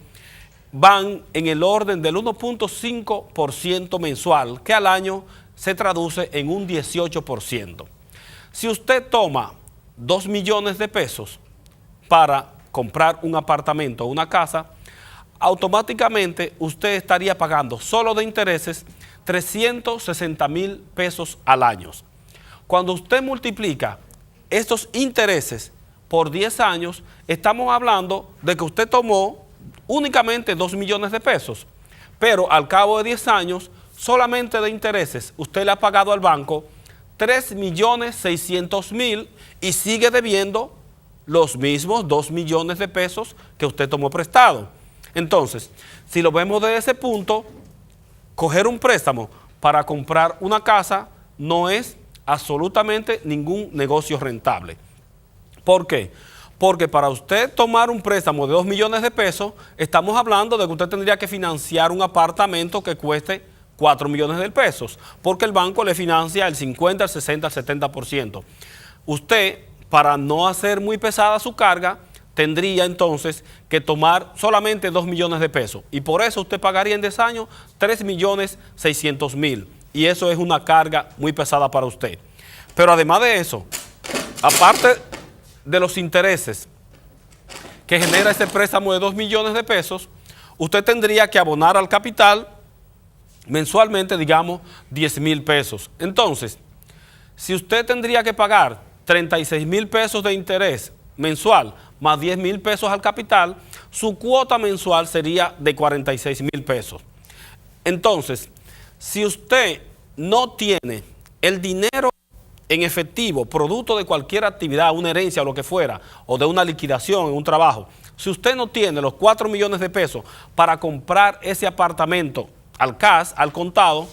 van en el orden del 1.5% mensual, que al año se traduce en un 18%. Si usted toma 2 millones de pesos para comprar un apartamento o una casa, automáticamente usted estaría pagando solo de intereses 360,000 pesos al año. Cuando usted multiplica estos intereses por 10 años, estamos hablando de que usted tomó únicamente 2 millones de pesos, pero al cabo de 10 años, solamente de intereses, usted le ha pagado al banco 3.600.000 y sigue debiendo los mismos 2 millones de pesos que usted tomó prestado. Entonces, si lo vemos desde ese punto, coger un préstamo para comprar una casa no es absolutamente ningún negocio rentable. ¿Por qué? Porque para usted tomar un préstamo de 2 millones de pesos, estamos hablando de que usted tendría que financiar un apartamento que cueste 4 millones de pesos, porque el banco le financia el 50, el 60, el 70%. Usted, para no hacer muy pesada su carga, tendría entonces que tomar solamente 2 millones de pesos. Y por eso usted pagaría en 10 años 3.600.000. Y eso es una carga muy pesada para usted. Pero además de eso, aparte de los intereses que genera ese préstamo de 2 millones de pesos, usted tendría que abonar al capital mensualmente, digamos, 10,000 pesos. Entonces, si usted tendría que pagar 36,000 pesos de interés mensual más 10,000 pesos al capital, su cuota mensual sería de 46,000 pesos. Entonces, si usted no tiene el dinero en efectivo, producto de cualquier actividad, una herencia o lo que fuera, o de una liquidación en un trabajo, si usted no tiene los 4 millones de pesos para comprar ese apartamento al cash, al contado,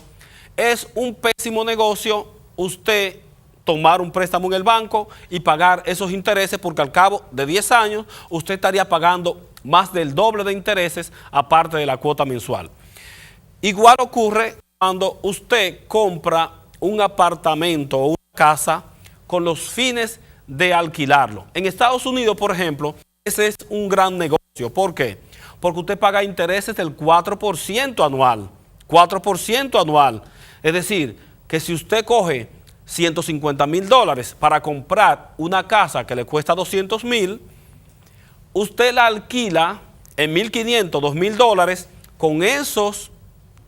es un pésimo negocio usted tomar un préstamo en el banco y pagar esos intereses, porque al cabo de 10 años usted estaría pagando más del doble de intereses aparte de la cuota mensual. Igual ocurre cuando usted compra un apartamento o una casa con los fines de alquilarlo. En Estados Unidos, por ejemplo, ese es un gran negocio. ¿Por qué? Porque usted paga intereses del 4% anual. 4% anual. Es decir, que si usted coge $150,000 para comprar una casa que le cuesta $200,000, usted la alquila en $1,500, $2,000. Con esos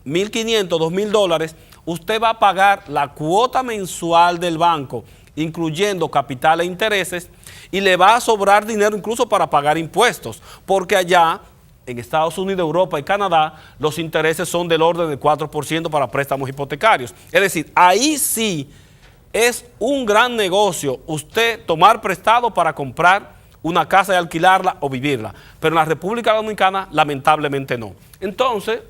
$1,500, $2,000, usted va a pagar la cuota mensual del banco, incluyendo capital e intereses, y le va a sobrar dinero incluso para pagar impuestos, porque allá en Estados Unidos, Europa y Canadá, los intereses son del orden del 4% para préstamos hipotecarios. Es decir, ahí sí es un gran negocio usted tomar prestado para comprar una casa y alquilarla o vivirla. Pero en la República Dominicana, lamentablemente no. Entonces,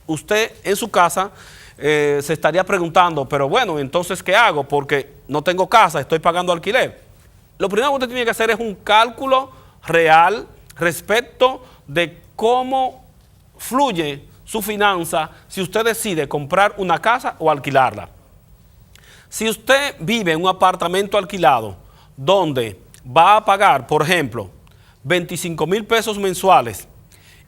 usted en su casa se estaría preguntando, pero bueno, entonces, ¿qué hago? Porque no tengo casa, estoy pagando alquiler. Lo primero que usted tiene que hacer es un cálculo real respecto de cómo fluye su finanza si usted decide comprar una casa o alquilarla. Si usted vive en un apartamento alquilado donde va a pagar, por ejemplo, $25,000 mensuales,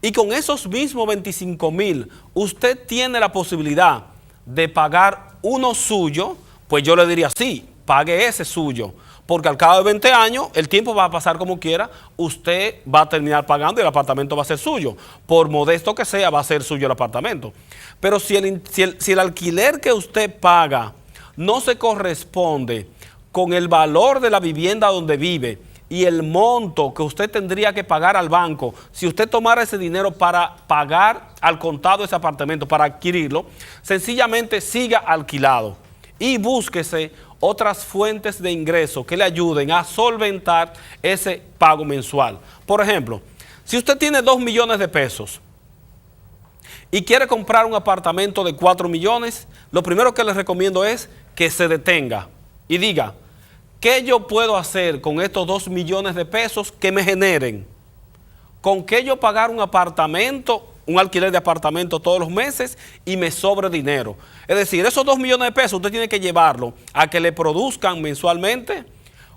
y con esos mismos $25,000 usted tiene la posibilidad de pagar uno suyo, pues yo le diría sí, pague ese suyo, porque al cabo de 20 años el tiempo va a pasar como quiera, usted va a terminar pagando y el apartamento va a ser suyo. Por modesto que sea, va a ser suyo el apartamento. Pero si el alquiler que usted paga no se corresponde con el valor de la vivienda donde vive y el monto que usted tendría que pagar al banco, si usted tomara ese dinero para pagar al contado ese apartamento, para adquirirlo, sencillamente siga alquilado y búsquese otras fuentes de ingreso que le ayuden a solventar ese pago mensual. Por ejemplo, si usted tiene 2 millones de pesos y quiere comprar un apartamento de 4 millones, lo primero que les recomiendo es que se detenga y diga, ¿qué yo puedo hacer con estos 2 millones de pesos que me generen? ¿Con qué yo pagar un apartamento, un alquiler de apartamento todos los meses y me sobre dinero? Es decir, esos 2 millones de pesos usted tiene que llevarlo a que le produzcan mensualmente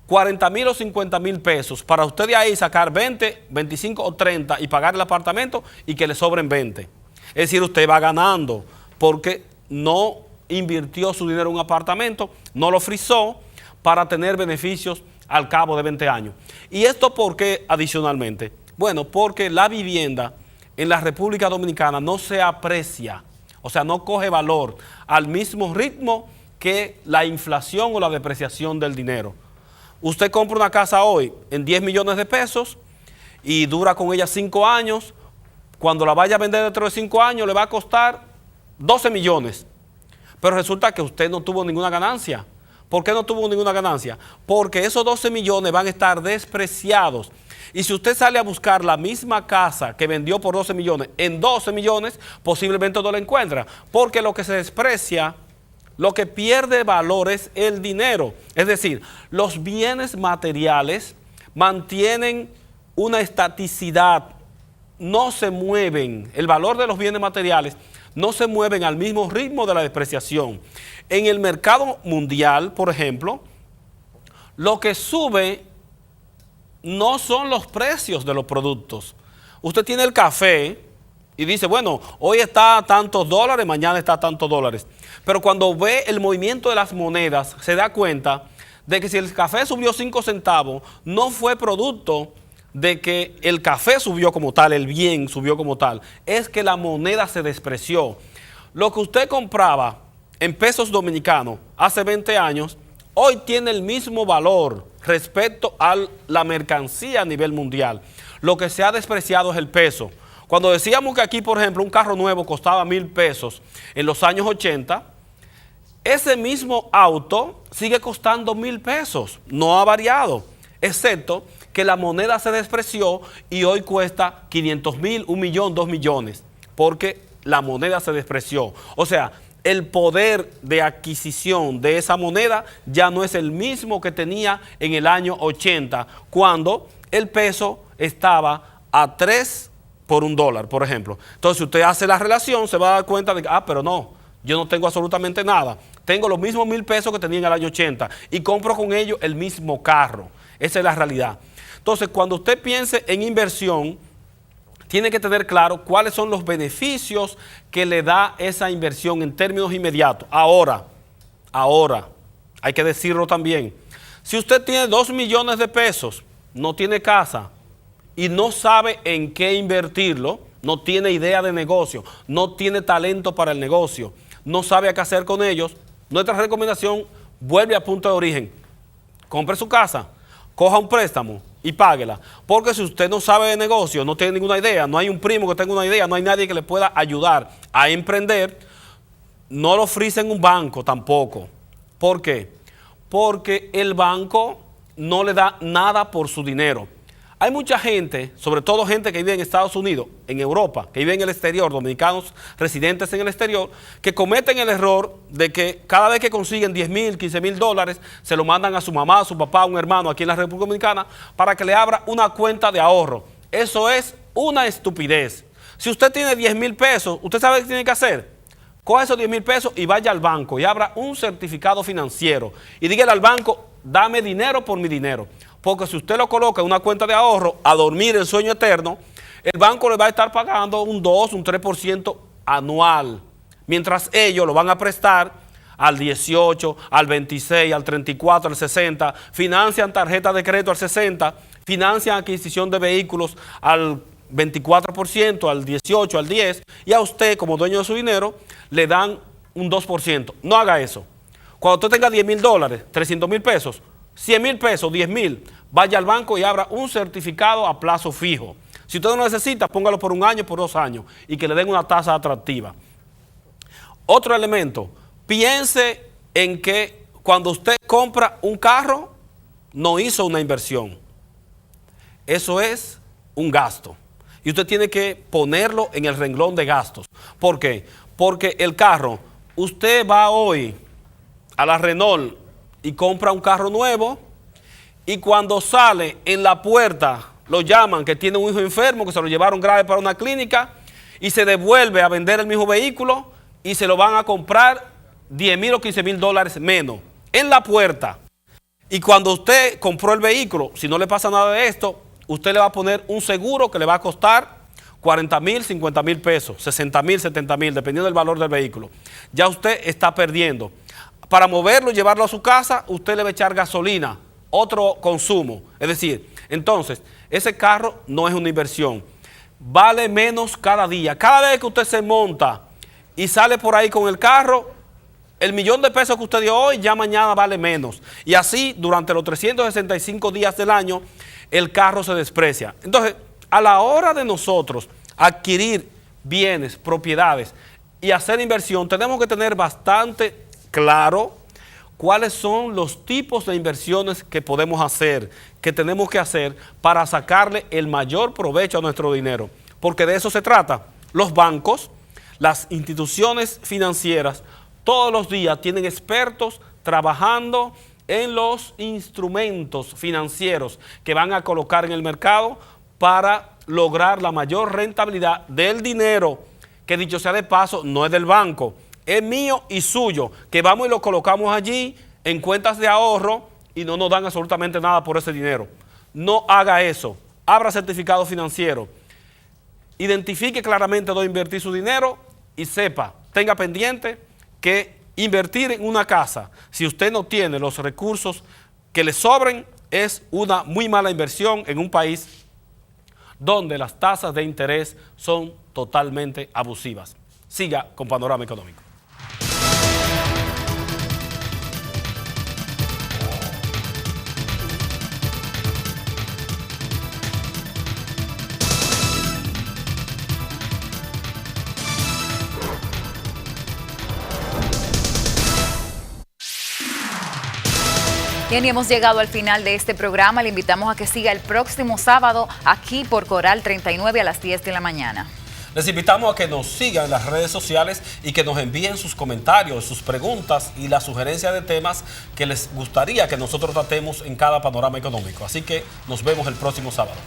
40,000 o 50,000 pesos para usted de ahí sacar 20, 25 o 30 y pagar el apartamento y que le sobren 20. Es decir, usted va ganando porque no invirtió su dinero en un apartamento, no lo frizó para tener beneficios al cabo de 20 años. ¿Y esto por qué adicionalmente? Bueno, porque la vivienda en la República Dominicana no se aprecia, o sea, no coge valor al mismo ritmo que la inflación o la depreciación del dinero. Usted compra una casa hoy en 10 millones de pesos y dura con ella 5 años. Cuando la vaya a vender dentro de 5 años le va a costar 12 millones. Pero resulta que usted no tuvo ninguna ganancia. ¿Por qué no tuvo ninguna ganancia? Porque esos 12 millones van a estar despreciados. Y si usted sale a buscar la misma casa que vendió por 12 millones en 12 millones, posiblemente no la encuentra. Porque lo que se desprecia, lo que pierde valor es el dinero. Es decir, los bienes materiales mantienen una estaticidad, no se mueven. El valor de los bienes materiales no se mueven al mismo ritmo de la depreciación. En el mercado mundial, por ejemplo, lo que sube no son los precios de los productos. Usted tiene el café y dice, bueno, hoy está a tantos dólares, mañana está a tantos dólares. Pero cuando ve el movimiento de las monedas, se da cuenta de que si el café subió 5 centavos, no fue producto de que el café subió como tal, el bien subió como tal, es que la moneda se despreció. Lo que usted compraba en pesos dominicanos hace 20 años, hoy tiene el mismo valor respecto a la mercancía a nivel mundial. Lo que se ha despreciado es el peso. Cuando decíamos que aquí, por ejemplo, un carro nuevo costaba 1,000 pesos en los años 80, ese mismo auto sigue costando 1,000 pesos, no ha variado, excepto que la moneda se despreció y hoy cuesta 500,000, 1 millón, 2 millones, porque la moneda se despreció. O sea, el poder de adquisición de esa moneda ya no es el mismo que tenía en el año 80, cuando el peso estaba a 3 por $1, por ejemplo. Entonces, si usted hace la relación, se va a dar cuenta de que, pero no, yo no tengo absolutamente nada. Tengo los mismos 1,000 pesos que tenía en el año 80 y compro con ellos el mismo carro. Esa es la realidad. Entonces, cuando usted piense en inversión, tiene que tener claro cuáles son los beneficios que le da esa inversión en términos inmediatos. Ahora, hay que decirlo también. Si usted tiene 2 millones de pesos, no tiene casa y no sabe en qué invertirlo, no tiene idea de negocio, no tiene talento para el negocio, no sabe a qué hacer con ellos, nuestra recomendación, vuelve a punto de origen. Compre su casa, coja un préstamo y páguela. Porque si usted no sabe de negocio, no tiene ninguna idea, no hay un primo que tenga una idea, no hay nadie que le pueda ayudar a emprender, no lo ofrece en un banco tampoco. ¿Por qué? Porque el banco no le da nada por su dinero. Hay mucha gente, sobre todo gente que vive en Estados Unidos, en Europa, que vive en el exterior, dominicanos residentes en el exterior, que cometen el error de que cada vez que consiguen 10 mil, 15 mil dólares, se lo mandan a su mamá, a su papá, a un hermano aquí en la República Dominicana para que le abra una cuenta de ahorro. Eso es una estupidez. Si usted tiene 10 mil pesos, ¿usted sabe qué tiene que hacer? Coja esos 10 mil pesos y vaya al banco y abra un certificado financiero y dígale al banco, dame dinero por mi dinero. Porque si usted lo coloca en una cuenta de ahorro a dormir el sueño eterno, el banco le va a estar pagando un 2, un 3% anual. Mientras ellos lo van a prestar al 18, al 26, al 34, al 60, financian tarjetas de crédito al 60, financian adquisición de vehículos al 24%, al 18, al 10, y a usted como dueño de su dinero le dan un 2%. No haga eso. Cuando usted tenga 10 mil dólares, 300 mil pesos, 100 mil pesos, 10 mil, vaya al banco y abra un certificado a plazo fijo. Si usted no lo necesita, póngalo por un año, por 2 años y que le den una tasa atractiva. Otro elemento, piense en que cuando usted compra un carro, no hizo una inversión. Eso es un gasto. Y usted tiene que ponerlo en el renglón de gastos. ¿Por qué? Porque el carro, usted va hoy a la Renault y compra un carro nuevo y cuando sale en la puerta lo llaman que tiene un hijo enfermo, que se lo llevaron grave para una clínica y se devuelve a vender el mismo vehículo y se lo van a comprar 10 mil o 15 mil dólares menos en la puerta. Y cuando usted compró el vehículo, si no le pasa nada de esto, usted le va a poner un seguro que le va a costar 40 mil, 50 mil pesos, 60 mil, 70 mil, dependiendo del valor del vehículo. Ya usted está perdiendo. Para moverlo y llevarlo a su casa, usted le va a echar gasolina, otro consumo. Es decir, entonces, ese carro no es una inversión. Vale menos cada día. Cada vez que usted se monta y sale por ahí con el carro, el millón de pesos que usted dio hoy, ya mañana vale menos. Y así, durante los 365 días del año, el carro se desprecia. Entonces, a la hora de nosotros adquirir bienes, propiedades y hacer inversión, tenemos que tener bastante claro cuáles son los tipos de inversiones que podemos hacer, que tenemos que hacer para sacarle el mayor provecho a nuestro dinero. Porque de eso se trata. Los bancos, las instituciones financieras, todos los días tienen expertos trabajando en los instrumentos financieros que van a colocar en el mercado para lograr la mayor rentabilidad del dinero, que dicho sea de paso, no es del banco, es mío y suyo, que vamos y lo colocamos allí en cuentas de ahorro y no nos dan absolutamente nada por ese dinero. No haga eso, abra certificado financiero, identifique claramente dónde invertir su dinero y sepa, tenga pendiente que invertir en una casa, si usted no tiene los recursos que le sobren, es una muy mala inversión en un país donde las tasas de interés son totalmente abusivas. Siga con Panorama Económico. Bien, y hemos llegado al final de este programa. Le invitamos a que siga el próximo sábado aquí por Coral 39 a las 10 de la mañana. Les invitamos a que nos sigan en las redes sociales y que nos envíen sus comentarios, sus preguntas y las sugerencias de temas que les gustaría que nosotros tratemos en cada Panorama Económico. Así que nos vemos el próximo sábado.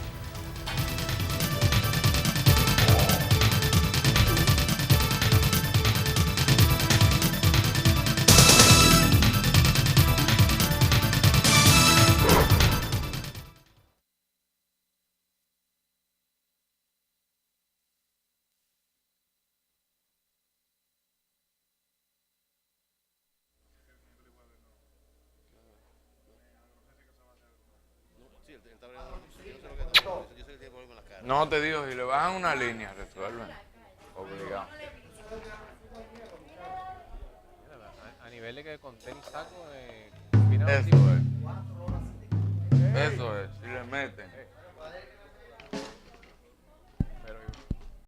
No, te digo, si le bajan una línea, resuelven. Obligado. A nivel de que con tenis saco, Eso es. Eso es, si le meten.